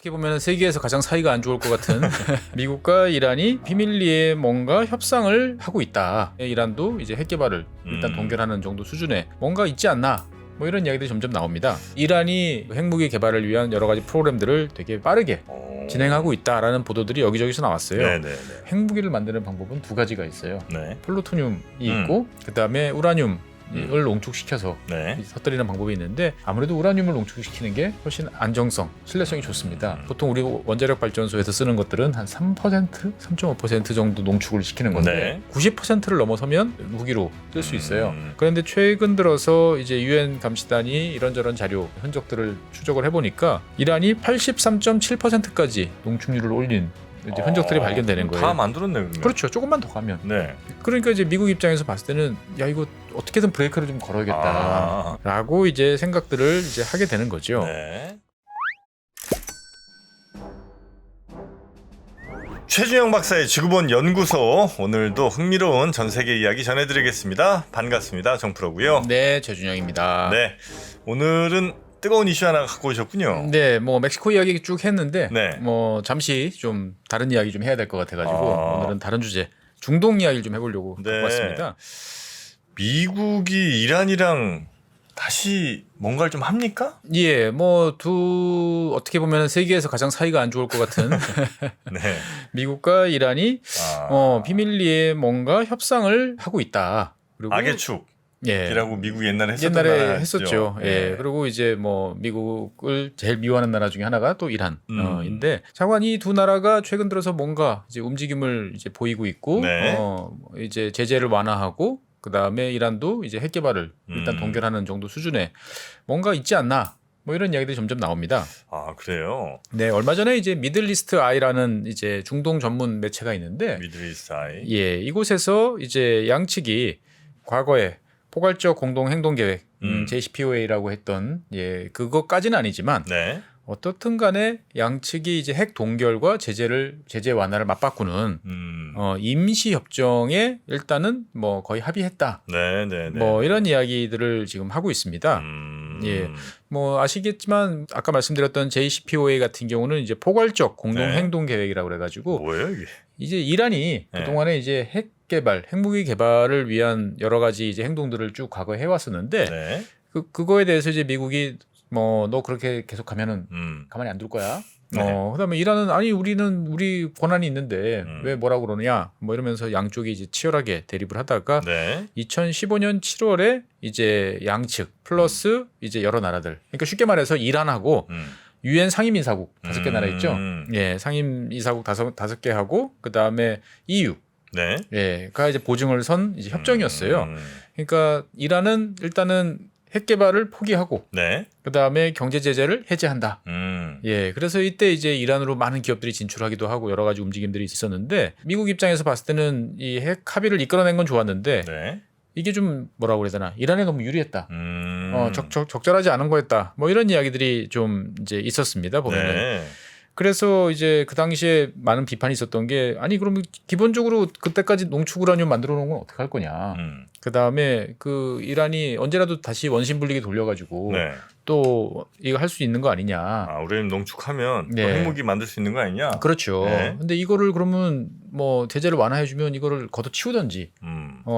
어떻게 보면 세계에서 가장 사이가 안 좋을 것 같은 미국과 이란이 비밀리에 뭔가 협상을 하고 있다. 이란도 이제 핵 개발을 일단 동결하는 정도 수준에 뭔가 있지 않나. 뭐 이런 이야기들이 점점 나옵니다. 이란이 핵무기 개발을 위한 여러 가지 프로그램들을 되게 빠르게 진행하고 있다라는 보도들이 여기저기서 나왔어요. 네네네. 핵무기를 만드는 방법은 두 가지가 있어요. 네. 플루토늄이 있고 그다음에 우라늄 을 농축시켜서 네. 터뜨리는 방법이 있는데 아무래도 우라늄을 농축시키는 게 훨씬 안정성, 신뢰성이 좋습니다. 보통 우리 원자력 발전소에서 쓰는 것들은 한 3%, 3.5% 정도 농축을 시키는 건데 90%를 넘어서면 무기로 쓸 수 있어요. 그런데 최근 들어서 이제 유엔 감시단이 이런저런 자료, 흔적들을 추적을 해보니까 이란이 83.7%까지 농축률을 올린 이제 흔적들이 발견되는 거예요. 다 만들었네. 그러면. 그렇죠. 조금만 더 가면. 네. 그러니까 이제 미국 입장에서 봤을 때는 야 이거 어떻게든 브레이크를 좀 걸어야겠다라고 이제 생각들을 이제 하게 되는 거죠. 네. 최준영 박사의 지구본 연구소, 오늘도 흥미로운 전 세계 이야기 전해드리겠습니다. 반갑습니다. 정프로고요. 네, 최준영입니다. 네. 오늘은 뜨거운 이슈 하나 갖고 오셨군요. 네, 뭐 멕시코 이야기 쭉 했는데 네. 뭐 잠시 좀 다른 이야기 좀 해야 될 것 같아가지고 오늘은 다른 주제 중동 이야기를 좀 해보려고 갖고 왔습니다. 미국이 이란이랑 다시 뭔가를 좀 합니까? 예, 뭐 어떻게 보면 세계에서 가장 사이가 안 좋을 것 같은 네. 미국과 이란이 비밀리에 뭔가 협상을 하고 있다. 그리고 악의 축. 예. 이라고 미국이 옛날에 했었죠. 예. 그리고 이제 뭐 미국을 제일 미워하는 나라 중에 하나가 또 이란인데 차관 이 두 나라가 최근 들어서 뭔가 이제 움직임을 이제 보이고 있고 이제 제재를 완화하고 그다음에 이란도 이제 핵 개발을 일단 동결하는 정도 수준에 뭔가 있지 않나. 뭐 이런 이야기들이 점점 나옵니다. 아, 그래요? 네, 얼마 전에 이제 미들리스트 아이라는 이제 중동 전문 매체가 있는데 미들리스트 아이. 예, 이곳에서 이제 양측이 과거에 포괄적 공동 행동 계획 JCPOA라고 했던 그것까지는 아니지만 네. 어떻든 간에 양측이 이제 핵 동결과 제재 완화를 맞바꾸는 임시 협정에 일단은 뭐 거의 합의했다. 네. 뭐 이런 이야기들을 지금 하고 있습니다. 예. 뭐 아시겠지만 아까 말씀드렸던 JCPOA 같은 경우는 이제 포괄적 공동 행동 계획이라고 그래 가지고 뭐예요, 이게? 이제 이란이 그동안에 이제 핵무기 개발을 위한 여러 가지 이제 행동들을 쭉 과거에 해왔었는데 그거에 대해서 이제 미국이 뭐 너 그렇게 계속하면은 가만히 안 둘 거야. 그다음에 이란은 아니 우리는 우리 권한이 있는데 왜 뭐라고 그러느냐 뭐 이러면서 양쪽이 이제 치열하게 대립을 하다가 2015년 7월에 이제 양측 플러스 이제 여러 나라들 그러니까 쉽게 말해서 이란하고 유엔 상임이사국 5개 나라 있죠. 예, 상임이사국 5개 하고 그다음에 EU 가 이제 보증을 선 이제 협정이었어요. 그러니까 이란은 일단은 핵 개발을 포기하고 그다음에 경제 제재를 해제한다. 예, 그래서 이때 이제 이란으로 많은 기업들이 진출하기도 하고 여러 가지 움직임들이 있었는데 미국 입장에서 봤을 때는 이 핵 합의를 이끌어낸 건 좋았는데 이게 좀 뭐라고 그래야 되나 이란에 너무 유리했다. 적절하지 않은 거였다. 뭐 이런 이야기들이 좀 이제 있었습니다. 보면은. 그래서 이제 그 당시에 많은 비판이 있었던 게 아니 그러면 기본적으로 그때까지 농축 우라늄 만들어 놓은 건 어떻게 할 거냐. 그다음에 그 이란이 언제라도 다시 원심 불리게 돌려가지고 또 이거 할 수 있는 거 아니냐. 아, 우라늄 농축하면 또 핵무기 만들 수 있는 거 아니냐. 그렇죠. 근데 이거를 그러면 뭐 제재를 완화해주면 이거를 걷어치우든지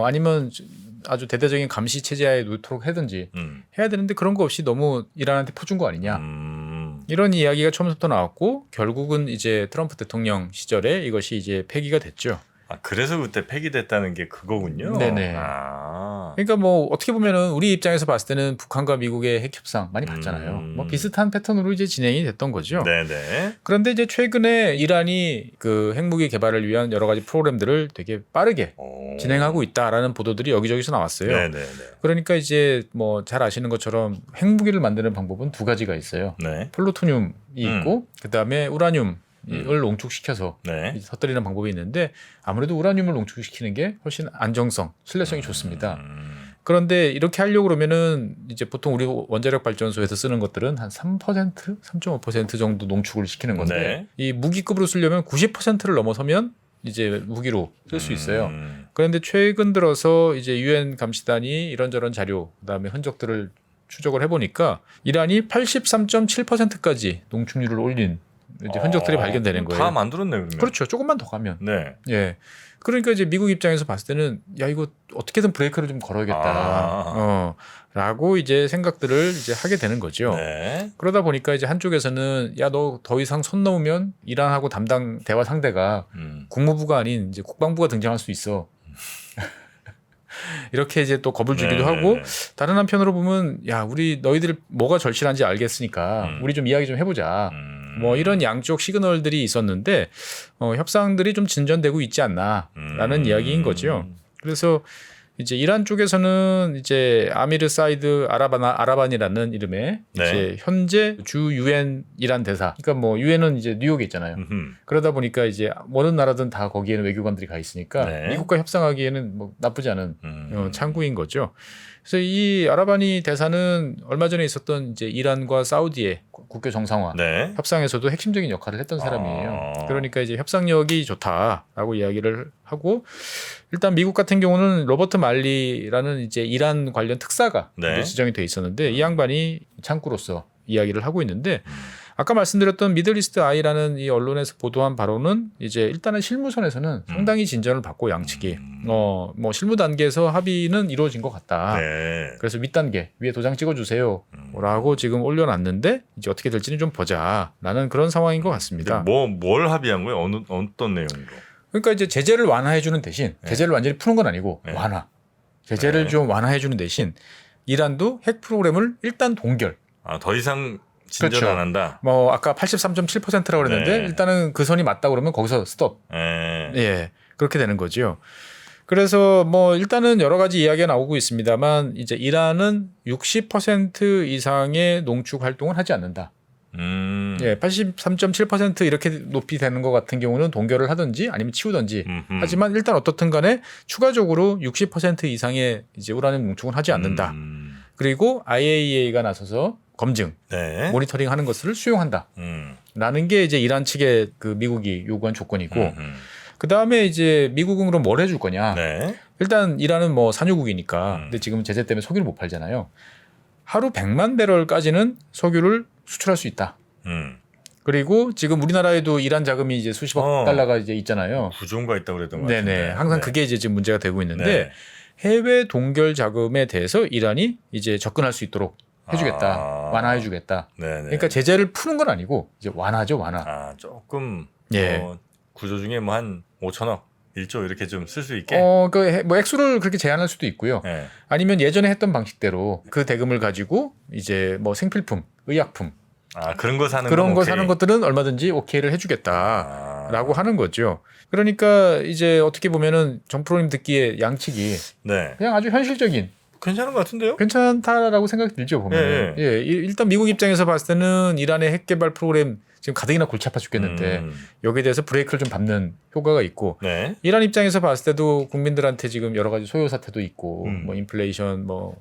아니면 아주 대대적인 감시 체제하에 놓도록 하든지 해야 되는데 그런 거 없이 너무 이란한테 퍼준 거 아니냐. 이런 이야기가 처음부터 나왔고 결국은 이제 트럼프 대통령 시절에 이것이 이제 폐기가 됐죠. 아, 그래서 그때 폐기됐다는 게 그거군요. 네네. 그러니까 뭐 어떻게 보면은 우리 입장에서 봤을 때는 북한과 미국의 핵 협상 많이 봤잖아요. 뭐 비슷한 패턴으로 이제 진행이 됐던 거죠. 그런데 이제 최근에 이란이 그 핵무기 개발을 위한 여러 가지 프로그램들을 되게 빠르게 진행하고 있다라는 보도들이 여기저기서 나왔어요. 그러니까 이제 뭐 잘 아시는 것처럼 핵무기를 만드는 방법은 두 가지가 있어요. 플루토늄이 있고 그다음에 우라늄 을 농축시켜서 터뜨리는 방법이 있는데 아무래도 우라늄을 농축시키는 게 훨씬 안정성, 신뢰성이 좋습니다. 그런데 이렇게 하려고 그러면은 이제 보통 우리 원자력 발전소에서 쓰는 것들은 한 3%, 3.5% 정도 농축을 시키는 건데 이 무기급으로 쓰려면 90%를 넘어서면 이제 무기로 쓸 수 있어요. 그런데 최근 들어서 이제 유엔 감시단이 이런저런 자료, 그다음에 흔적들을 추적을 해보니까 이란이 83.7%까지 농축률을 올린 이제 흔적들이 발견되는 거예요. 다 만들었네 그러면. 그렇죠. 조금만 더 가면. 네. 예. 그러니까 이제 미국 입장에서 봤을 때는 야 이거 어떻게든 브레이크를 좀 걸어야겠다. 라고 이제 생각들을 이제 하게 되는 거죠. 네. 그러다 보니까 이제 한쪽에서는 야 너 더 이상 손 넘으면 이란하고 담당 대화 상대가 국무부가 아닌 이제 국방부가 등장할 수 있어. 이렇게 이제 또 겁을 주기도 하고 다른 한편으로 보면 야 우리 너희들 뭐가 절실한지 알겠으니까 우리 좀 이야기 좀 해보자. 뭐 이런 양쪽 시그널들이 있었는데 협상들이 좀 진전되고 있지 않나라는 이야기인 거죠. 그래서 이제 이란 쪽에서는 이제 아미르 사이드 아라반이라는 이름의 이제 현재 주 유엔 이란 대사. 그러니까 뭐 유엔은 이제 뉴욕에 있잖아요. 그러다 보니까 이제 어느 나라든 다 거기에는 외교관들이 가 있으니까 미국과 협상하기에는 뭐 나쁘지 않은 창구인 거죠. 그래서 이 아라바니 대사는 얼마 전에 있었던 이제 이란과 사우디의 국교 정상화 협상에서도 핵심적인 역할을 했던 사람이에요. 그러니까 이제 협상력이 좋다라고 이야기를 하고 일단 미국 같은 경우는 로버트 말리라는 이제 이란 관련 특사가 이제 지정이 돼 있었는데 이 양반이 창구로서 이야기를 하고 있는데 아까 말씀드렸던 미들리스트 아이라는 이 언론에서 보도한 바로는 이제 일단은 실무선에서는 상당히 진전을 받고 양측이 뭐 실무 단계에서 합의는 이루어진 것 같다. 그래서 윗단계 위에 도장 찍어주세요라고 지금 올려놨는데 이제 어떻게 될지는 좀 보자라는 그런 상황인 것 같습니다. 뭘 합의한 거예요? 어떤 내용으로? 그러니까 이제 제재를 완화해주는 대신 제재를 완전히 푸는 건 아니고 완화. 제재를 좀 완화해주는 대신 이란도 핵 프로그램을 일단 동결. 더 이상 진전 안 한다. 뭐 아까 83.7%라고 그랬는데 일단은 그 선이 맞다 그러면 거기서 스톱. 예, 그렇게 되는 거죠. 그래서 뭐 일단은 여러 가지 이야기가 나오고 있습니다만 이제 이란은 60% 이상의 농축 활동을 하지 않는다. 예, 83.7% 이렇게 높이 되는 것 같은 경우는 동결을 하든지 아니면 치우든지 하지만 일단 어떻든 간에 추가적으로 60% 이상의 이제 우라늄 농축은 하지 않는다. 그리고 IAEA가 나서서 검증, 모니터링 하는 것을 수용한다. 라는 게 이제 이란 측의 그 미국이 요구한 조건이고 그 다음에 이제 미국은 그럼 뭘 해줄 거냐. 일단 이란은 뭐 산유국이니까 근데 지금 제재 때문에 석유를 못 팔잖아요. 하루 100만 배럴까지는 석유를 수출할 수 있다. 그리고 지금 우리나라에도 이란 자금이 이제 수십억 달러가 이제 있잖아요. 구조가 있다고 그랬던 것 같은데. 네네. 항상 그게 이제 지금 문제가 되고 있는데 해외 동결 자금에 대해서 이란이 이제 접근할 수 있도록 해주겠다. 완화해주겠다. 그러니까 제재를 푸는 건 아니고 이제 완화죠, 완화. 조금 구조 중에 뭐 한 5천억, 1조 이렇게 좀 쓸 수 있게. 뭐 액수를 그렇게 제한할 수도 있고요. 아니면 예전에 했던 방식대로 그 대금을 가지고 이제 뭐 생필품, 의약품 그런 거 사는 그런 거 사는 것들은 얼마든지 오케이를 해주겠다라고 하는 거죠. 그러니까 이제 어떻게 보면은 정프로님 듣기에 양측이 그냥 아주 현실적인. 괜찮은 것 같은데요? 괜찮다라고 생각이 들죠 보면. 일단 미국 입장에서 봤을 때는 이란의 핵 개발 프로그램 지금 가뜩이나 골치 아파 죽겠는데 여기에 대해서 브레이크를 좀 밟는 효과가 있고 이란 입장에서 봤을 때도 국민들한테 지금 여러 가지 소요 사태도 있고 뭐 인플레이션 뭐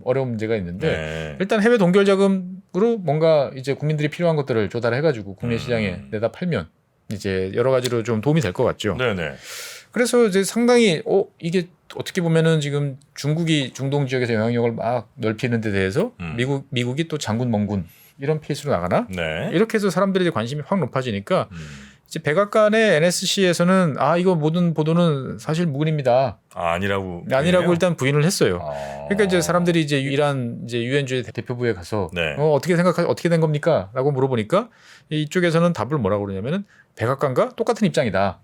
어려운 문제가 있는데 일단 해외 동결 자금으로 뭔가 이제 국민들이 필요한 것들을 조달해가지고 국내 시장에 내다 팔면 이제 여러 가지로 좀 도움이 될 것 같죠. 그래서 이제 상당히 이게 어떻게 보면은 지금 중국이 중동 지역에서 영향력을 막 넓히는 데 대해서 미국이 또 장군 멍군 이런 페이스로 나가나? 이렇게 해서 사람들의 관심이 확 높아지니까 이제 백악관의 NSC에서는 이거 모든 보도는 사실 무근입니다. 아니라고 일단 부인을 했어요. 그러니까 이제 사람들이 이제 이란 이제 유엔주의 대표부에 가서 어떻게 된 겁니까?라고 물어보니까 이쪽에서는 답을 뭐라고 그러냐면은 백악관과 똑같은 입장이다.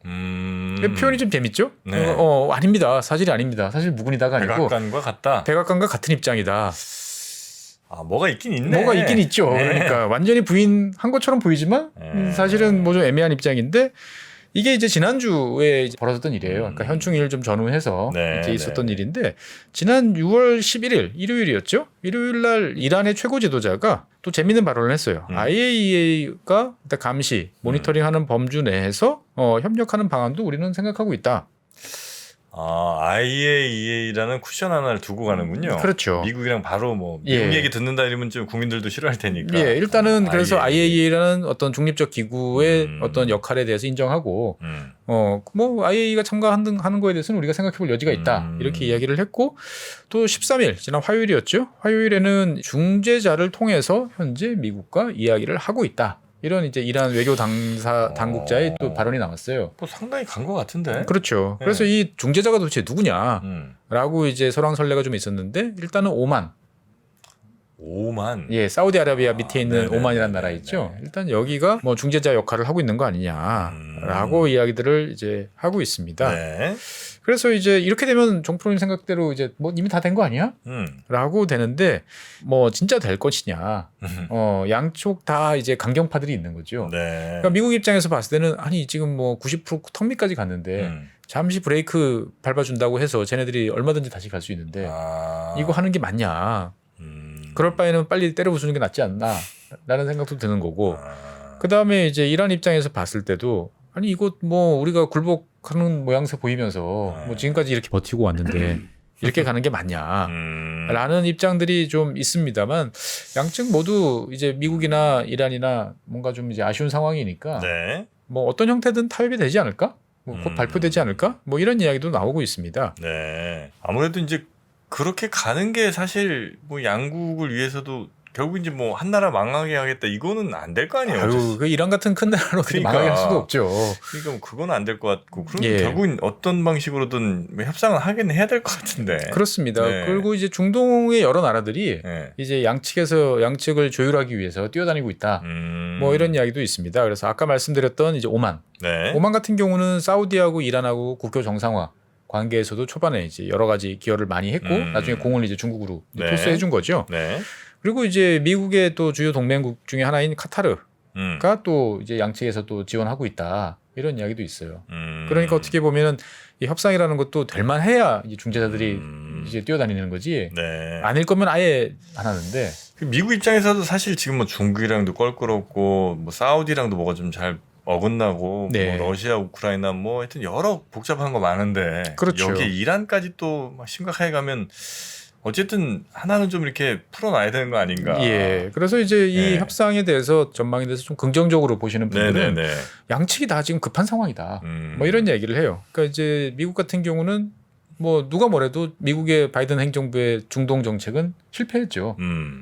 표현이 좀 재밌죠? 아닙니다. 사실이 아닙니다. 사실 무근이다가 아니고 백악관과 같은 입장이다. 뭐가 있긴 있네. 뭐가 있긴 있죠. 그러니까 완전히 부인한 것처럼 보이지만 사실은 뭐 좀 애매한 입장인데 이게 이제 지난주에 벌어졌던 일이에요. 그러니까 현충일 좀 전후해서 이렇게 있었던 일인데 지난 6월 11일 일요일이었죠. 일요일 날 이란의 최고 지도자가 또 재밌는 발언을 했어요. IAEA가 일단 감시, 모니터링하는 범주 내에서 협력하는 방안도 우리는 생각하고 있다. IAEA라는 쿠션 하나를 두고 가는군요. 그렇죠. 미국이랑 바로 뭐 미국 얘기 듣는다 이러면 좀 국민들도 싫어할 테니까. 일단은 그래서 IAEA라는 어떤 중립적 기구의 어떤 역할에 대해서 인정하고 뭐 IAEA가 참가하는 거에 대해서는 우리가 생각해 볼 여지가 있다. 이렇게 이야기를 했고 또 13일 지난 화요일이었죠. 화요일에는 중재자를 통해서 현재 미국과 이야기를 하고 있다. 이런 이제 이란 외교 당국자의 또 발언이 나왔어요. 뭐 상당히 간 것 같은데. 그렇죠. 네. 그래서 이 중재자가 도대체 누구냐라고 이제 설왕설래가 좀 있었는데 일단은 오만. 예, 사우디아라비아 밑에 있는 네네네. 오만이라는 나라 있죠. 일단 여기가 뭐 중재자 역할을 하고 있는 거 아니냐라고 이야기들을 이제 하고 있습니다. 네. 그래서 이제 이렇게 되면 종프로님 생각대로 이제 뭐 이미 다 된 거 아니야? 라고 되는데 뭐 진짜 될 것이냐? 양쪽 다 이제 강경파들이 있는 거죠. 네. 그러니까 미국 입장에서 봤을 때는 아니 지금 뭐 90% 턱밑까지 갔는데 잠시 브레이크 밟아준다고 해서 쟤네들이 얼마든지 다시 갈 수 있는데 이거 하는 게 맞냐? 그럴 바에는 빨리 때려 부수는 게 낫지 않나? 라는 생각도 드는 거고 그 다음에 이제 이란 입장에서 봤을 때도 아니 이거 뭐 우리가 굴복하는 모양새 보이면서 뭐 지금까지 이렇게 버티고 왔는데 이렇게 가는 게 맞냐? 라는 입장들이 좀 있습니다만 양측 모두 이제 미국이나 이란이나 뭔가 좀 이제 아쉬운 상황이니까 네. 뭐 어떤 형태든 타협이 되지 않을까? 뭐 곧 발표되지 않을까? 뭐 이런 이야기도 나오고 있습니다. 네. 아무래도 이제 그렇게 가는 게 사실 뭐 양국을 위해서도 결국 이제 뭐 한 나라 망하게 하겠다 이거는 안 될 거 아니에요. 아유, 그 이란 같은 큰 나라로 그러니까. 망하게 할 수도 없죠. 그러니까 뭐 그건 안 될 것 같고 그럼 예. 결국은 어떤 방식으로든 뭐 협상을 하긴 해야 될 것 같은데. 그렇습니다. 네. 그리고 이제 중동의 여러 나라들이 네. 이제 양측을 조율하기 위해서 뛰어다니고 있다. 뭐 이런 이야기도 있습니다. 그래서 아까 말씀드렸던 이제 오만. 네. 오만 같은 경우는 사우디하고 이란하고 국교 정상화 관계에서도 초반에 이제 여러 가지 기여를 많이 했고 나중에 공을 이제 중국으로 네. 토스해 준 거죠. 네. 그리고 이제 미국의 또 주요 동맹국 중에 하나인 카타르가 또 이제 양측에서 또 지원하고 있다. 이런 이야기도 있어요. 그러니까 어떻게 보면은 이 협상이라는 것도 될 만해야 이제 중재자들이 이제 뛰어다니는 거지. 네. 아닐 거면 아예 안 하는데. 그 미국 입장에서도 사실 지금 뭐 중국이랑도 껄끄럽고 뭐 사우디랑도 뭐가 좀 잘 어긋나고 네. 뭐 러시아, 우크라이나 뭐 하여튼 여러 복잡한 거 많은데 그렇죠. 여기에 이란까지 또 막 심각하게 가면 어쨌든 하나는 좀 이렇게 풀어놔야 되는 거 아닌가. 예. 그래서 이제 이 네. 협상에 대해서 전망에 대해서 좀 긍정적으로 보시는 분들은 네네네. 양측이 다 지금 급한 상황이다. 뭐 이런 얘기를 해요. 그러니까 이제 미국 같은 경우는 뭐 누가 뭐래도 미국의 바이든 행정부의 중동 정책은 실패했죠.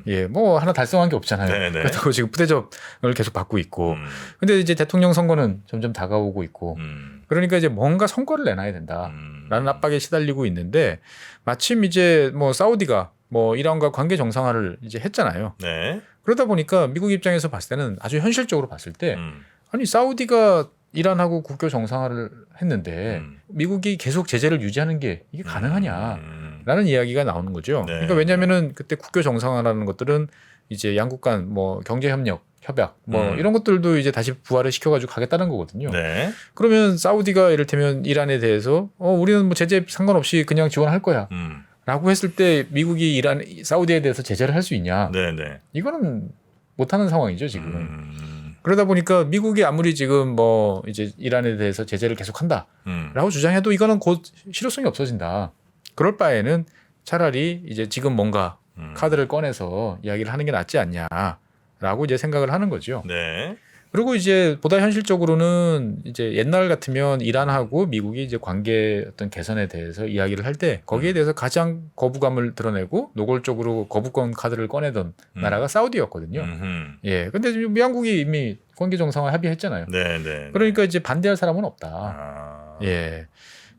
예, 뭐 하나 달성한 게 없잖아요. 네네. 그렇다고 지금 푸대접을 계속 받고 있고. 근데 이제 대통령 선거는 점점 다가오고 있고. 그러니까 이제 뭔가 성과를 내놔야 된다라는 압박에 시달리고 있는데 마침 이제 뭐 사우디가 뭐 이란과 관계 정상화를 이제 했잖아요. 네. 그러다 보니까 미국 입장에서 봤을 때는 아주 현실적으로 봤을 때 아니 사우디가 이란하고 국교 정상화를 했는데 미국이 계속 제재를 유지하는 게 이게 가능하냐라는 이야기가 나오는 거죠. 네. 그러니까 왜냐하면은 그때 국교 정상화라는 것들은 이제 양국 간 뭐 경제 협약 뭐 이런 것들도 이제 다시 부활을 시켜가지고 가겠다는 거거든요. 네. 그러면 사우디가 이를테면 이란에 대해서 우리는 뭐 제재 상관없이 그냥 지원할 거야. 라고 했을 때 미국이 사우디에 대해서 제재를 할 수 있냐? 네네. 이거는 못하는 상황이죠 지금. 그러다 보니까 미국이 아무리 지금 뭐 이제 이란에 대해서 제재를 계속한다라고 주장해도 이거는 곧 실효성이 없어진다. 그럴 바에는 차라리 이제 지금 뭔가 카드를 꺼내서 이야기를 하는 게 낫지 않냐라고 이제 생각을 하는 거죠. 네. 그리고 이제 보다 현실적으로는 이제 옛날 같으면 이란하고 미국이 이제 관계 어떤 개선에 대해서 이야기를 할 때 거기에 대해서 가장 거부감을 드러내고 노골적으로 거부권 카드를 꺼내던 나라가 사우디였거든요. 예. 근데 지금 양국이 이미 관계 정상화 합의했잖아요. 네네. 그러니까 이제 반대할 사람은 없다. 예.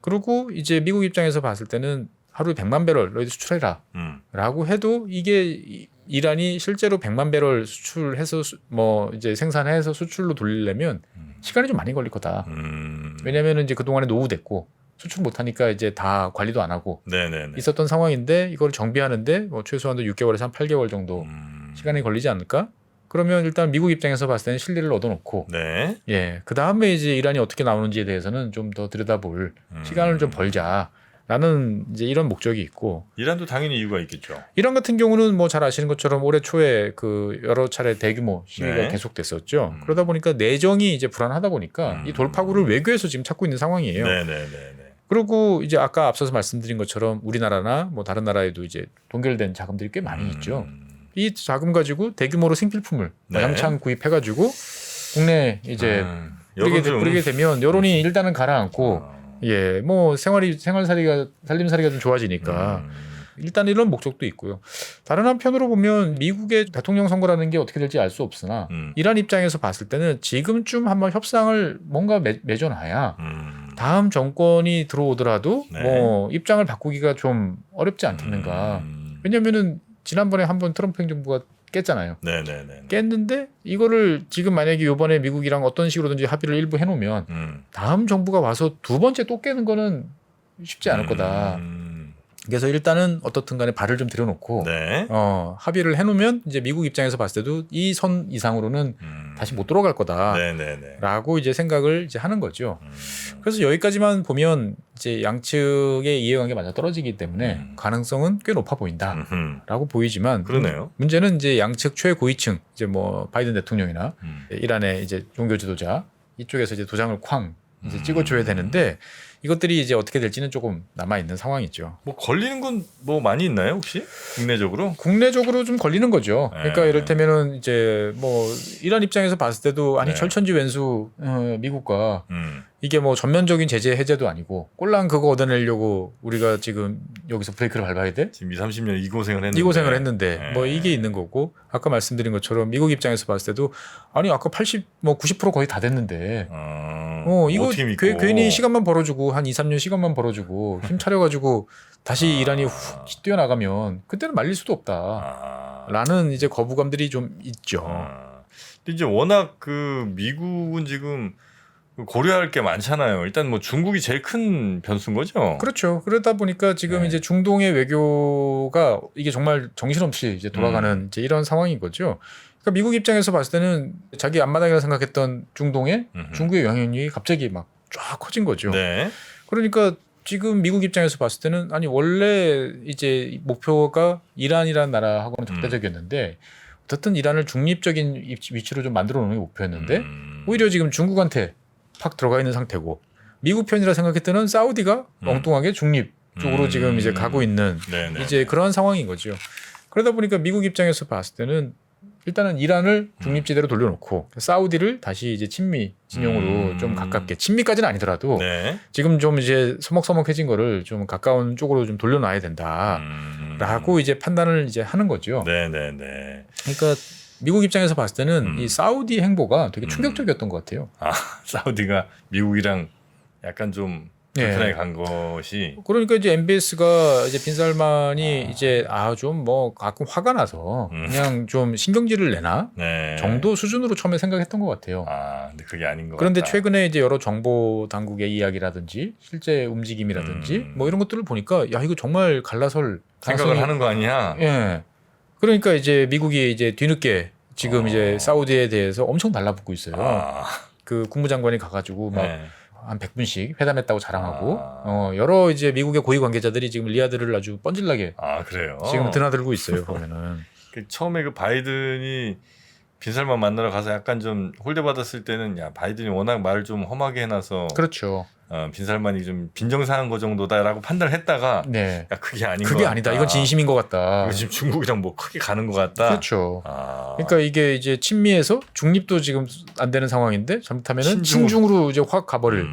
그리고 이제 미국 입장에서 봤을 때는 하루에 100만 배럴 너희들 수출해라. 라고 해도 이게 이란이 실제로 100만 배럴 수출해서 뭐 이제 생산해서 수출로 돌리려면 시간이 좀 많이 걸릴 거다. 왜냐면은 이제 그동안에 노후됐고 수출 못 하니까 이제 다 관리도 안 하고 네네네. 있었던 상황인데 이걸 정비하는데 뭐 최소한도 6개월에서 한 8개월 정도 시간이 걸리지 않을까? 그러면 일단 미국 입장에서 봤을 때는 실리를 얻어놓고 네. 예, 그 다음에 이제 이란이 어떻게 나오는지에 대해서는 좀 더 들여다볼 시간을 좀 벌자라는 이제 이런 목적이 있고 이란도 당연히 이유가 있겠죠. 이란 같은 경우는 뭐 잘 아시는 것처럼 올해 초에 그 여러 차례 대규모 시위가 네. 계속됐었죠. 그러다 보니까 내정이 이제 불안하다 보니까 이 돌파구를 외교에서 지금 찾고 있는 상황이에요. 네네네. 그리고 이제 아까 앞서서 말씀드린 것처럼 우리나라나 뭐 다른 나라에도 이제 동결된 자금들이 꽤 많이 있죠. 이 자금 가지고 대규모로 생필품을 네. 야창 구입해가지고 국내 이제 여론 좀 뿌리게 되면 여론이 일단은 가라앉고 예, 뭐 살림살이가 좀 좋아지니까 일단 이런 목적도 있고요. 다른 한편으로 보면 미국의 대통령 선거라는 게 어떻게 될지 알 수 없으나 이란 입장에서 봤을 때는 지금쯤 한번 협상을 뭔가 맺어놔야 다음 정권이 들어오더라도 네. 뭐 입장을 바꾸기가 좀 어렵지 않겠는가. 왜냐면은 지난번에 한번 트럼프 행정부가 깼잖아요. 네네네. 깼는데 이거를 지금 만약에 이번에 미국이랑 어떤 식으로든지 합의를 일부 해놓으면 다음 정부가 와서 두 번째 또 깨는 거는 쉽지 않을 거다. 그래서 일단은 어떻든 간에 발을 좀 들여놓고 네. 합의를 해놓으면 이제 미국 입장에서 봤을 때도 이 선 이상으로는 다시 못 돌아갈 네네네. 거다라고 이제 생각을 이제 하는 거죠. 그래서 여기까지만 보면 이제 양측의 이해관계 맞아 떨어지기 때문에 가능성은 꽤 높아 보인다라고 보이지만 그러네요. 문제는 이제 양측 최고위층 이제 뭐 바이든 대통령이나 이란의 이제 종교 지도자 이쪽에서 이제 도장을 쾅 이제 찍어줘야 되는데 이것들이 이제 어떻게 될지는 조금 남아 있는 상황이죠. 뭐 걸리는 건 뭐 많이 있나요 혹시 국내적으로? 국내적으로 좀 걸리는 거죠. 그러니까 이를테면은 이제 뭐 이란 입장에서 봤을 때도 아니 네. 철천지 왼수 미국과 이게 뭐 전면적인 제재 해제도 아니고 꼴랑 그거 얻어내려고 우리가 지금 여기서 브레이크를 밟아야 돼? 지금 2-30년 이 고생을 했는데. 이 고생을 했는데 네. 뭐 이게 있는 거고 아까 말씀드린 것처럼 미국 입장에서 봤을 때도 아니 아까 80 뭐 90% 거의 다 됐는데 이거 괜히 시간만 벌어주고 한 2-3년 시간만 벌어주고 힘 차려가지고 다시 이란이 훅 뛰어나가면 그때는 말릴 수도 없다라는 이제 거부감들이 좀 있죠. 근데 이제 워낙 그 미국은 지금 고려할 게 많잖아요. 일단 뭐 중국이 제일 큰 변수인 거죠. 그렇죠. 그러다 보니까 지금 네. 이제 중동의 외교가 이게 정말 정신없이 이제 돌아가는 이제 이런 상황인 거죠. 그러니까 미국 입장에서 봤을 때는 자기 앞마당이라 생각했던 중동에 중국의 영향력이 갑자기 막 쫙 커진 거죠. 네. 그러니까 지금 미국 입장에서 봤을 때는 아니 원래 이제 목표가 이란이라는 나라하고는 적대적이었는데 어쨌든 이란을 중립적인 위치로 좀 만들어 놓는 게 목표였는데 오히려 지금 중국한테 팍 들어가 있는 상태고 미국 편이라 생각했던 사우디가 엉뚱하게 중립 쪽으로 지금 이제 가고 있는 네네. 이제 그런 상황인 거죠. 그러다 보니까 미국 입장에서 봤을 때는 일단은 이란을 중립지대로 돌려놓고 사우디를 다시 이제 친미 진영으로 좀 가깝게 친미까지는 아니더라도 네. 지금 좀 이제 서먹서먹해진 거를 좀 가까운 쪽으로 좀 돌려놔야 된다라고 이제 판단을 이제 하는 거죠. 네네네. 그러니까 미국 입장에서 봤을 때는 이 사우디 행보가 되게 충격적이었던 것 같아요. 사우디가 미국이랑 약간 좀 불편하게 간 것이. 그러니까 이제 MBS가 이제 빈살만이 이제 좀 뭐 가끔 화가 나서 그냥 좀 신경질을 내나 네. 정도 수준으로 처음에 생각했던 것 같아요. 근데 그게 아닌 것 그런데 같다. 최근에 이제 여러 정보 당국의 이야기라든지 실제 움직임이라든지 뭐 이런 것들을 보니까 야 이거 정말 갈라설 생각을 가능성이- 하는 거 아니야? 예. 그러니까 이제 미국이 이제 뒤늦게 지금 이제 사우디에 대해서 엄청 달라붙고 있어요. 그 국무장관이 가가지고 막 네. 한 100분씩 회담했다고 자랑하고 여러 이제 미국의 고위 관계자들이 지금 리야드를 아주 뻔질나게 그래요. 지금 드나들고 있어요. 보면은 처음에 그 바이든이 빈살만 만나러 가서 약간 좀 홀대받았을 때는 야 바이든이 워낙 말을 좀 험하게 해놔서 그렇죠. 빈살만이 좀 빈정상한 거 정도다라고 판단을 했다가 네. 야 그게 아닌 것 그게 같다. 아니다. 이건 진심인 것 같다. 이거 지금 중국이랑 뭐 크게 가는 것 같다. 그렇죠. 그러니까 이게 이제 친미에서 중립도 지금 안 되는 상황인데 잘못하면은 친중으로 이제 확 가버릴.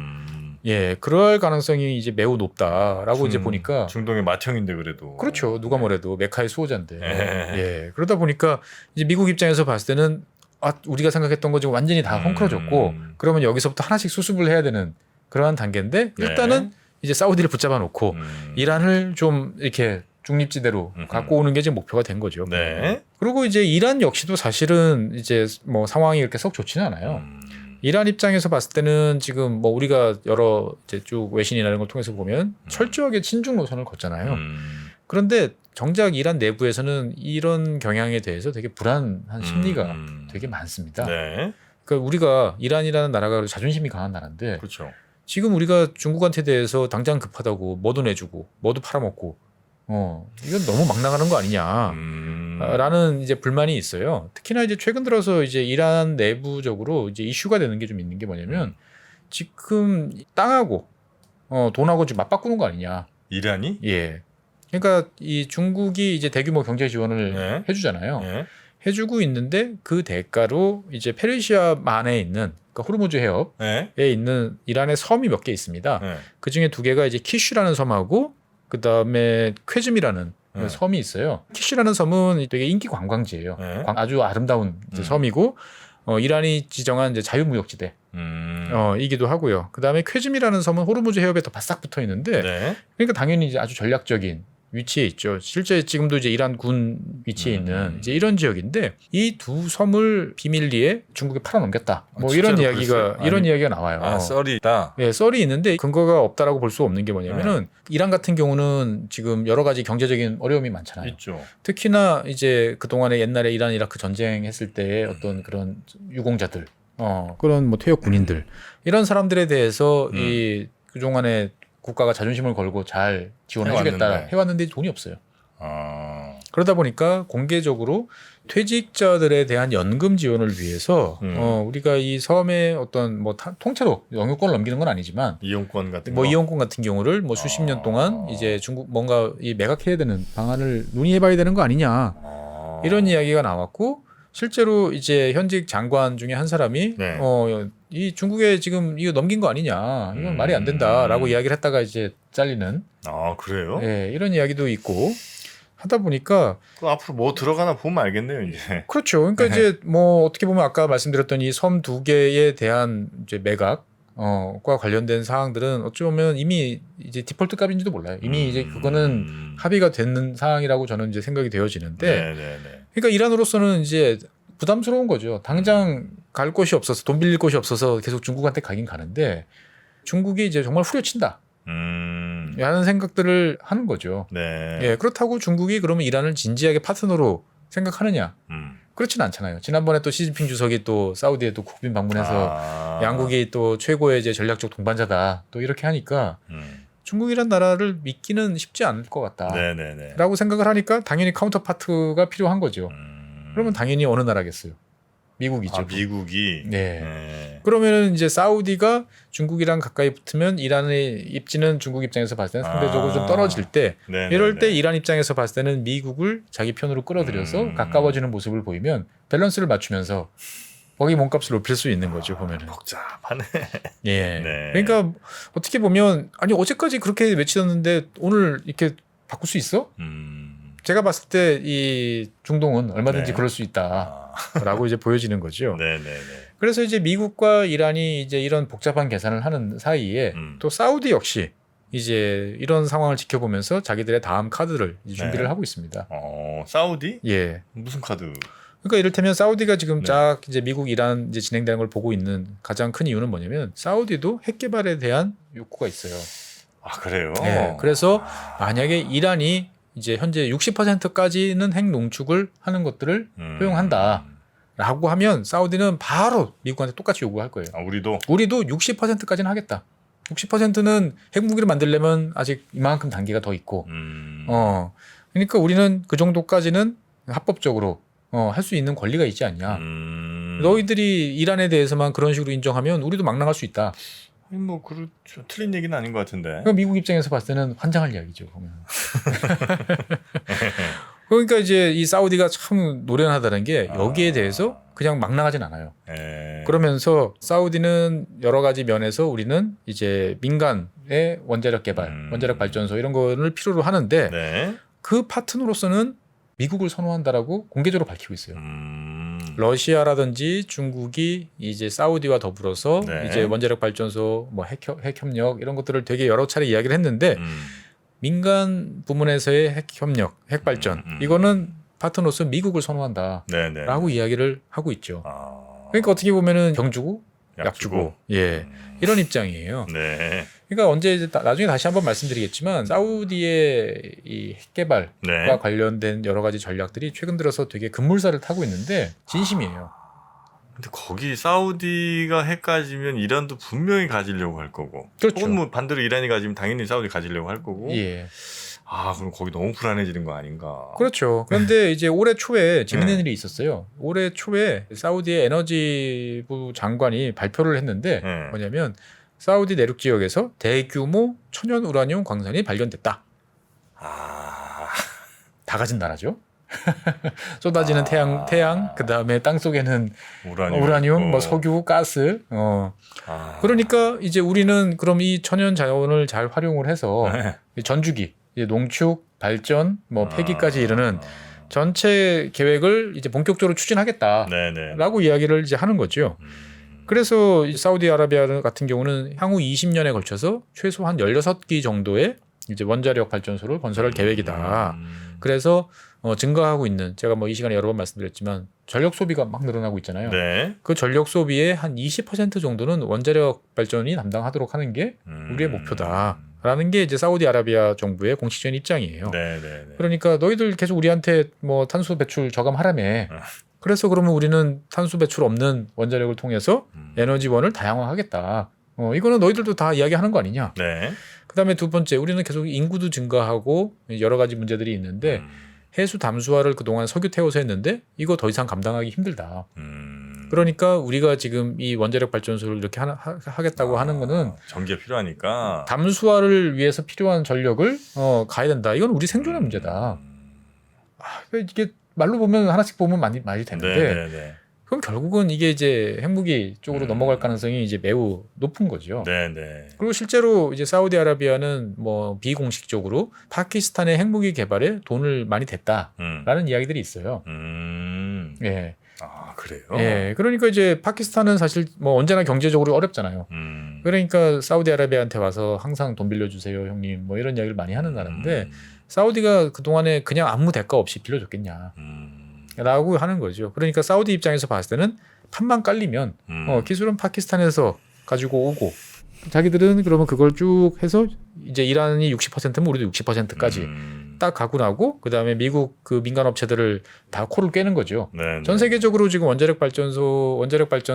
그럴 가능성이 이제 매우 높다라고 이제 보니까 중동의 맏형인데 그래도. 그렇죠. 누가 뭐래도 메카의 수호자인데. 그러다 보니까 이제 미국 입장에서 봤을 때는 우리가 생각했던 거 지금 완전히 다 헝클어졌고 그러면 여기서부터 하나씩 수습을 해야 되는 그러한 단계인데 일단은 이제 사우디를 붙잡아 놓고 이란을 좀 이렇게 중립지대로 갖고 오는 게 지금 목표가 된 거죠. 네. 그리고 이제 이란 역시도 사실은 이제 뭐 상황이 이렇게 썩 좋지는 않아요. 이란 입장에서 봤을 때는 지금 뭐 우리가 여러 이제 쭉 외신이나 이런 걸 통해서 보면 철저하게 친중 노선을 걷잖아요. 그런데 정작 이란 내부에서는 이런 경향에 대해서 되게 불안한 심리가 되게 많습니다. 네. 그러니까 우리가 이란이라는 나라가 자존심이 강한 나라인데 그렇죠. 지금 우리가 중국한테 대해서 당장 급하다고 뭐도 내주고 뭐도 팔아먹고 이건 너무 막 나가는 거 아니냐라는 이제 불만이 있어요. 특히나 이제 최근 들어서 이제 이란 내부적으로 이제 이슈가 되는 게 좀 있는 게 뭐냐면 지금 땅하고 돈하고 좀 맞바꾸는 거 아니냐. 이란이? 예. 그러니까 이 중국이 이제 대규모 경제 지원을 해주잖아요. 해주고 있는데 그 대가로 이제 페르시아만에 있는 그러니까 호르무즈 해협에 있는 이란의 섬이 몇 개 있습니다. 그 중에 2개가 이제 키슈라는 섬하고 그 다음에 쾌즘이라는 섬이 있어요. 키슈라는 섬은 되게 인기 관광지예요. 네. 아주 아름다운 이제 섬이고 이란이 지정한 이제 자유무역지대 이기도 하고요. 그다음에 쾌즘이라는 섬은 호르무즈 해협에 더 바싹 붙어 있는데 네. 그러니까 당연히 이제 아주 전략적인 위치에 있죠. 실제 지금도 이제 이란 군 위치에 있는 이제 이런 지역인데 이 두 섬을 비밀리에 중국에 팔아넘겼다. 뭐 이런 이야기가 나와요. 아, 썰이 있다. 네, 썰이 있는데 근거가 없다라고 볼 수 없는 게 뭐냐면은 이란 같은 경우는 지금 여러 가지 경제적인 어려움이 많잖아요. 있죠. 특히나 이제 그 동안에 옛날에 이란 이라크 전쟁했을 때의 어떤 그런 유공자들, 그런 뭐 퇴역 군인들 이런 사람들에 대해서 이 그동안에 국가가 자존심을 걸고 잘 지원해주겠다 해왔는데 돈이 없어요. 그러다 보니까 공개적으로 퇴직자들에 대한 연금 지원을 위해서 우리가 이 섬의 어떤 뭐 통째로 영유권을 넘기는 건 아니지만 이용권 같은 뭐 이용권 같은 경우를 뭐 수십 년 동안 이제 중국 뭔가 이 매각해야 되는 방안을 논의해봐야 되는 거 아니냐 이런 이야기가 나왔고 실제로 이제 현직 장관 중에 한 사람이 이 중국에 지금 이거 넘긴 거 아니냐 이건 말이 안 된다라고 이야기를 했다가 이제 잘리는 그래요? 네, 이런 이야기도 있고 하다 보니까 그 앞으로 뭐 들어가나 보면 알겠네요 이제. 그렇죠. 그러니까 이제 뭐 어떻게 보면 아까 말씀드렸던 이 섬 두 개에 대한 이제 매각 과 관련된 사항들은 어찌 보면 이미 이제 디폴트 값인지도 몰라요. 이미 이제 그거는 합의가 되는 사항이라고 저는 이제 생각이 되어지는데, 그러니까 이란으로서는 이제 부담스러운 거죠. 당장 갈 곳이 없어서 돈 빌릴 곳이 없어서 계속 중국한테 가긴 가는데 중국이 이제 정말 후려친다. 라는 생각들을 하는 거죠. 예, 그렇다고 중국이 그러면 이란을 진지하게 파트너로 생각하느냐? 그렇진 않잖아요. 지난번에 또 시진핑 주석이 또 사우디에 또 국빈 방문해서 양국이 또 최고의 이제 전략적 동반자다. 또 이렇게 하니까 중국이란 나라를 믿기는 쉽지 않을 것 같다. 라고 생각을 하니까 당연히 카운터파트가 필요한 거죠. 그러면 당연히 어느 나라겠어요? 미국이죠. 미국이. 그러면은 이제 사우디가 중국이랑 가까이 붙으면 이란의 입지는 중국 입장에서 봤을 때는 상대적으로 좀 떨어질 때 이럴 때 이란 입장에서 봤을 때는 미국을 자기 편으로 끌어들여서 가까워지는 모습을 보이면 밸런스를 맞추면서 거기 몸값을 높일 수 있는 거죠. 보면은. 복잡하네. 예. 그러니까 어떻게 보면 아니 어제까지 그렇게 외치셨는데 오늘 이렇게 바꿀 수 있어? 제가 봤을 때 이 중동은 얼마든지 그럴 수 있다라고 이제 보여지는 거죠. 그래서 이제 미국과 이란이 이제 이런 복잡한 계산을 하는 사이에 또 사우디 역시 이제 이런 상황을 지켜보면서 자기들의 다음 카드를 준비를 하고 있습니다. 사우디? 예. 무슨 카드? 그러니까 이를테면 사우디가 지금 쫙 이제 미국 이란 이제 진행되는 걸 보고 있는 가장 큰 이유는 뭐냐면 사우디도 핵 개발에 대한 욕구가 있어요. 그래요? 예. 그래서 만약에 이란이 이제 현재 60%까지는 핵 농축을 하는 것들을 허용한다라고 하면 사우디는 바로 미국한테 똑같이 요구할 거예요. 우리도 60%까지는 하겠다. 60%는 핵무기를 만들려면 아직 이만큼 단계가 더 있고, 그러니까 우리는 그 정도까지는 합법적으로 할 수 있는 권리가 있지 않냐. 너희들이 이란에 대해서만 그런 식으로 인정하면 우리도 막 나갈 수 있다. 뭐 그렇죠. 틀린 얘기는 아닌 것 같은데. 미국 입장에서 봤을 때는 환장할 이야기죠. 보면. 그러니까 이제 이 사우디가 참 노련하다는 게 여기에 대해서 그냥 막 나가진 않아요. 그러면서 사우디는 여러 가지 면에서 우리는 이제 민간의 원자력 개발, 원자력 발전소 이런 거를 필요로 하는데 그 파트너로서는 미국을 선호한다라고 공개적으로 밝히고 있어요. 러시아라든지 중국이 이제 사우디와 더불어서 이제 원자력 발전소, 뭐 핵 협력 이런 것들을 되게 여러 차례 이야기를 했는데 민간 부문에서의 핵 협력, 핵 발전 이거는 파트너로서 미국을 선호한다라고 이야기를 하고 있죠. 그러니까 어떻게 보면은 병 주고 약 주고 이런 입장이에요. 그러니까 언제 이제 나중에 다시 한번 말씀드리겠지만 사우디의 이 핵 개발과 관련된 여러 가지 전략들이 최근 들어서 되게 급물살을 타고 있는데 진심이에요. 근데 거기 사우디가 핵 가지면 이란도 분명히 가지려고 할 거고. 그렇죠. 혹은 뭐 반대로 이란이 가지면 당연히 사우디 가지려고 할 거고. 그럼 거기 너무 불안해지는 거 아닌가. 그렇죠. 그런데 이제 올해 초에 재밌는 일이 있었어요. 올해 초에 사우디의 에너지부 장관이 발표를 했는데 뭐냐면 사우디 내륙 지역에서 대규모 천연 우라늄 광산이 발견됐다. 다 가진 나라죠. 쏟아지는 태양, 그 다음에 땅 속에는 우라늄, 뭐 석유, 가스. 그러니까 이제 우리는 그럼 이 천연 자원을 잘 활용을 해서 전주기, 이제 농축, 발전, 뭐 폐기까지 이르는 전체 계획을 이제 본격적으로 추진하겠다라고 네네. 이야기를 이제 하는 거죠. 그래서 이 사우디아라비아 같은 경우는 향후 20년에 걸쳐서 최소 한 16기 정도의 이제 원자력 발전소를 건설할 계획이다. 그래서 증가하고 있는, 제가 뭐 이 시간에 여러 번 말씀드렸지만 전력 소비가 막 늘어나고 있잖아요. 네. 그 전력 소비의 한 20% 정도는 원자력 발전이 담당하도록 하는 게 우리의 목표다라는 게 이제 사우디아라비아 정부의 공식적인 입장이에요. 네네. 그러니까 너희들 계속 우리한테 뭐 탄소 배출 저감하라며. 그래서 그러면 우리는 탄소 배출 없는 원자력을 통해서 에너지원을 다양화하겠다. 이거는 너희들도 다 이야기하는 거 아니냐. 네. 그다음에 두 번째, 우리는 계속 인구도 증가하고 여러 가지 문제들이 있는데 해수 담수화를 그동안 석유 태워서 했는데 이거 더 이상 감당하기 힘들다. 그러니까 우리가 지금 이 원자력 발전소를 이렇게 하겠다고 하는 거는 전기가 필요하니까 담수화를 위해서 필요한 전력을 가야 된다. 이건 우리 생존의 문제다. 이게 말로 보면 하나씩 보면 말이 되는데 네네네. 그럼 결국은 이게 이제 핵무기 쪽으로 넘어갈 가능성이 이제 매우 높은 거죠. 네네. 그리고 실제로 이제 사우디아라비아는 뭐 비공식적으로 파키스탄의 핵무기 개발에 돈을 많이 댔다라는 이야기들이 있어요. 예. 아, 그래요? 예. 그러니까 이제 파키스탄은 사실 뭐 언제나 경제적으로 어렵잖아요. 그러니까 사우디아라비아한테 와서 항상 돈 빌려주세요, 형님. 뭐 이런 이야기를 많이 하는 나라인데 사우디가 그동안에 그냥 아무 대가 없이 빌려줬겠냐. 라고 하는 거죠. 그러니까 사우디 입장에서 봤을 때는 판만 깔리면 기술은 파키스탄에서 가지고 오고 자기들은 그러면 그걸 쭉 해서 이제 이란이 60%면 우리도 60%까지 딱 가고 나고 그다음에 미국 그 민간 업체들을 다 코를 꿰는 거죠. 네네. 전 세계적으로 지금 원자력 발전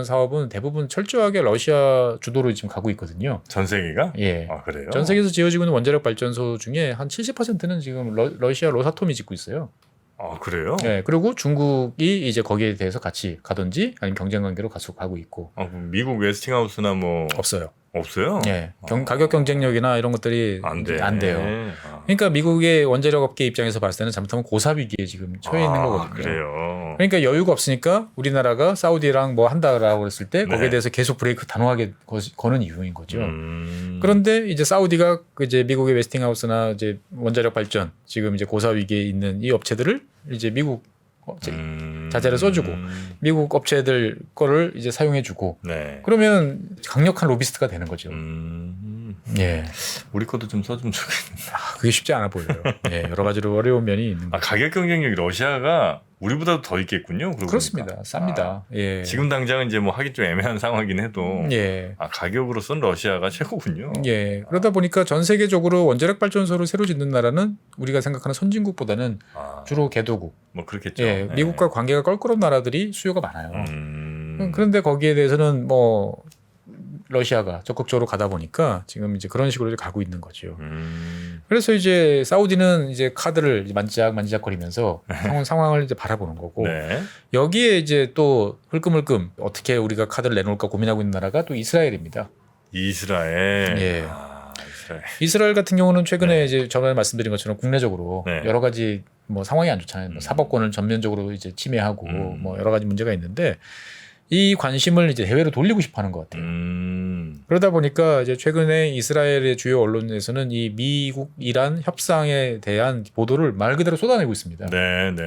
사업은 대부분 철저하게 러시아 주도로 지금 가고 있거든요. 전 세계가? 예. 아, 그래요? 전 세계에서 지어지고 있는 원자력 발전소 중에 한 70%는 지금 러시아 로사톰이 짓고 있어요. 아, 그래요? 네, 그리고 중국이 이제 거기에 대해서 같이 가든지 아니면 경쟁 관계로 가고 있고. 그럼 미국 웨스팅하우스나 뭐 없어요. 없어요? 네, 가격 경쟁력이나 이런 것들이 안 돼요. 그러니까 미국의 원자력 업계 입장에서 봤을 때는 잘못하면 고사 위기에 지금 처해 있는 거거든요. 그래요. 그러니까 여유가 없으니까 우리나라가 사우디랑 뭐 한다라고 그랬을 때 거기에 대해서 계속 브레이크 단호하게 거는 이유인 거죠. 그런데 이제 사우디가 이제 미국의 웨스팅하우스나 이제 원자력 발전 지금 이제 고사 위기에 있는 이 업체들을 이제 미국 자재를 써주고 미국 업체들 거를 이제 사용해주고 그러면 강력한 로비스트가 되는 거죠. 예, 우리 것도 좀 써주면 좋겠는데. 그게 쉽지 않아 보여요. 예, 여러 가지로 어려운 면이 있는 거죠. 가격 경쟁력이 러시아가 우리보다도 더 있겠군요. 그렇습니다. 쌉니다. 예. 지금 당장은 이제 뭐 하기 좀 애매한 상황이긴 해도 예. 가격으로서는 러시아가 최고군요. 예. 그러다 보니까 전 세계적으로 원자력 발전소를 새로 짓는 나라는 우리가 생각하는 선진국보다는 주로 개도국. 뭐 그렇겠죠. 예. 미국과 관계가 껄끄러운 나라들이 수요가 많아요. 그런데 거기에 대해서는 뭐 러시아가 적극적으로 가다 보니까 지금 이제 그런 식으로 가고 있는 거죠. 그래서 이제 사우디는 이제 카드를 만지작거리면서 상황을 이제 바라보는 거고 여기에 이제 또 흘끔흘끔 어떻게 우리가 카드를 내놓을까 고민하고 있는 나라가 또 이스라엘입니다. 이스라엘. 예. 이스라엘 같은 경우는 최근에 이제 전에 말씀드린 것처럼 국내적으로 여러 가지 뭐 상황이 안 좋잖아요. 뭐 사법권을 전면적으로 이제 침해하고 뭐 여러 가지 문제가 있는데 이 관심을 이제 해외로 돌리고 싶어 하는 것 같아요. 그러다 보니까 이제 최근에 이스라엘의 주요 언론에서는 이 미국 이란 협상에 대한 보도를 말 그대로 쏟아내고 있습니다.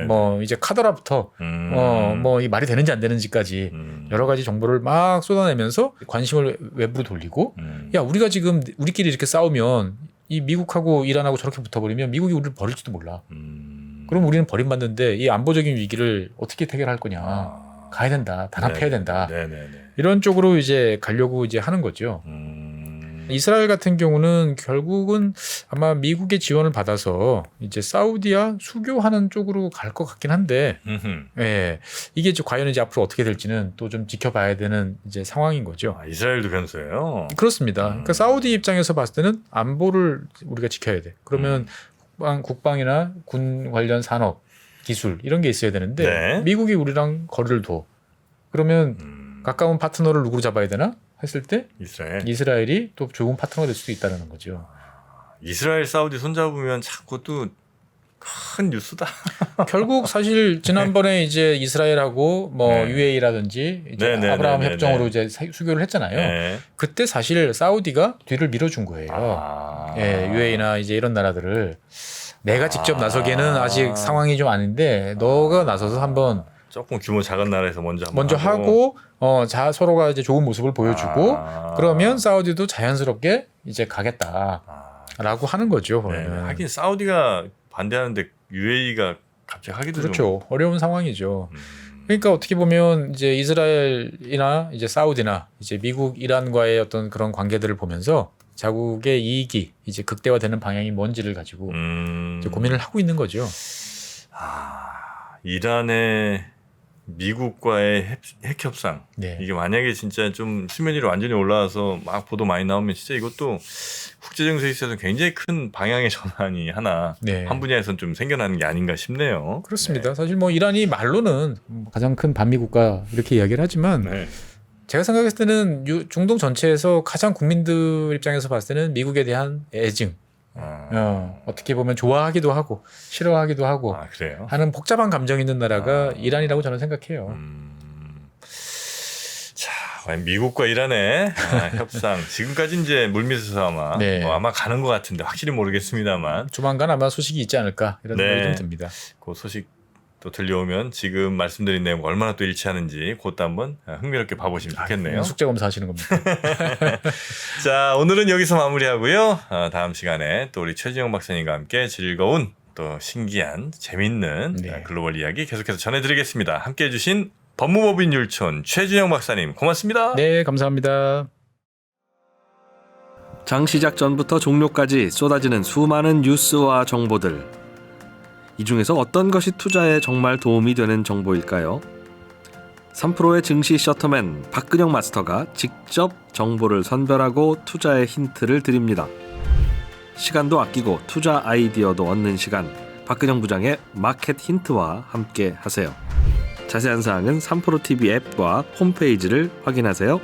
뭐 이제 카더라부터 뭐 이 말이 되는지 안 되는지까지 여러 가지 정보를 막 쏟아내면서 관심을 외부로 돌리고 야, 우리가 지금 우리끼리 이렇게 싸우면 이 미국하고 이란하고 저렇게 붙어버리면 미국이 우리를 버릴지도 몰라. 그럼 우리는 버림받는데 이 안보적인 위기를 어떻게 해결할 거냐. 가야 된다. 단합해야 된다. 이런 쪽으로 이제 가려고 이제 하는 거죠. 이스라엘 같은 경우는 결국은 아마 미국의 지원을 받아서 이제 사우디와 수교하는 쪽으로 갈 것 같긴 한데, 예, 이게 과연 이제 앞으로 어떻게 될지는 또 좀 지켜봐야 되는 이제 상황인 거죠. 이스라엘도 변수예요. 그렇습니다. 그러니까 사우디 입장에서 봤을 때는 안보를 우리가 지켜야 돼. 그러면 국방이나 군 관련 산업 기술 이런 게 있어야 되는데 미국이 우리랑 거리를 둬. 그러면 가까운 파트너를 누구로 잡아야 되나 했을 때 이스라엘이 또 좋은 파트너가 될 수도 있다는 거죠. 이스라엘 사우디 손잡으면 자꾸 또 큰 뉴스다. 결국 사실 지난번에 이제 이스라엘하고 뭐 네. UAE라든지 이제 네, 네, 아브라함 네, 네, 협정으로 네. 이제 수교를 했잖아요. 네. 그때 사실 사우디가 뒤를 밀어준 거예요. 예, UAE나 이제 이런 나라들을 내가 직접 나서기에는 아직 상황이 좀 아닌데 너가 나서서 한번 조금 규모 작은 나라에서 먼저 하고 서로가 이제 좋은 모습을 보여주고 그러면 사우디도 자연스럽게 이제 가겠다라고 하는 거죠. 네. 하긴 사우디가 반대하는데 UAE가 갑자기 하기도 그렇죠. 어려운 상황이죠. 그러니까 어떻게 보면 이제 이스라엘이나 이제 사우디나 이제 미국, 이란과의 어떤 그런 관계들을 보면서 자국의 이익이 이제 극대화되는 방향이 뭔지를 가지고 이제 고민을 하고 있는 거죠. 이란의 미국과의 핵 협상. 네. 이게 만약에 진짜 좀 수면 위로 완전히 올라와서 막 보도 많이 나오면 진짜 이것도 국제 정세에 있어서 굉장히 큰 방향의 전환이 하나 네. 한 분야에서는 좀 생겨나는 게 아닌가 싶네요. 그렇습니다. 사실 뭐 이란이 말로는 가장 큰 반미 국가 이렇게 이야기를 하지만 네. 제가 생각했을 때는 중동 전체에서 가장 국민들 입장에서 봤을 때는 미국에 대한 애증, 어떻게 보면 좋아하기도 하고 싫어하기도 하고 그래요? 하는 복잡한 감정이 있는 나라가 이란이라고 저는 생각해요. 자, 과연 미국과 이란의 협상 지금까지 이제 물밑에서 아마 네. 아마 가는 것 같은데 확실히 모르겠습니다만 조만간 아마 소식이 있지 않을까 이런 생각이 좀 듭니다. 그 소식 또 들려오면 지금 말씀드린 내용 얼마나 또 일치하는지 그것도 한번 흥미롭게 봐보시면 좋겠네요. 숙제 검사하시는 겁니다. 자, 오늘은 여기서 마무리하고요. 다음 시간에 또 우리 최진영 박사님과 함께 즐거운 또 신기한 재밌는 글로벌 이야기 계속해서 전해드리겠습니다. 함께해 주신 법무법인 율촌 최진영 박사님 고맙습니다. 네, 감사합니다. 장 시작 전부터 종료까지 쏟아지는 수많은 뉴스와 정보들. 이 중에서 어떤 것이 투자에 정말 도움이 되는 정보일까요? 3프로의 증시 셔터맨 박근영 마스터가 직접 정보를 선별하고 투자의 힌트를 드립니다. 시간도 아끼고 투자 아이디어도 얻는 시간, 박근영 부장의 마켓 힌트와 함께 하세요. 자세한 사항은 3프로 TV 앱과 홈페이지를 확인하세요.